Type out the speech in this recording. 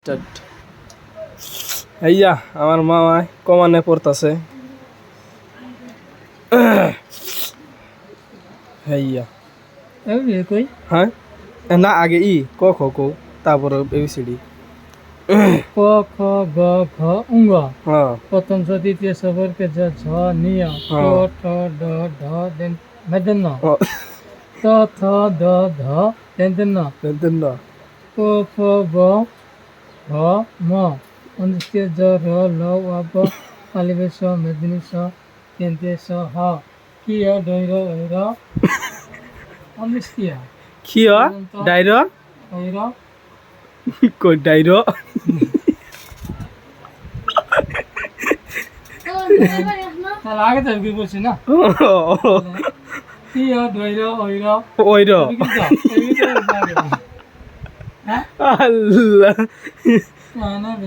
Start. আমার মামা কমানে পড়তাছে। হ্যাঁ না, আগে ক খ ক, তারপরে এবিসিডি। ক খ গ ঘ উঙ্গ হ্যাঁ প্রথম ছ দ্বিতীয় ছ বর্গে ঝ ঝ নিয় ট ঠ ড ঢ দেন মেদেন ত থ দ ধ দেন না প ফ ব ভ ম অনিষ্টিয় জ র ল ওয়া ব পালিবে স মেদিনী স তেন্তে স হ কিয় দৈর ঐর অনিষ্টিয় কি ডাইর ঐর কই ডাইর তাহলে আগে তো কি বলছি না কিয় দৈর ঐর ওইর হ্যাঁ আল্লাহ।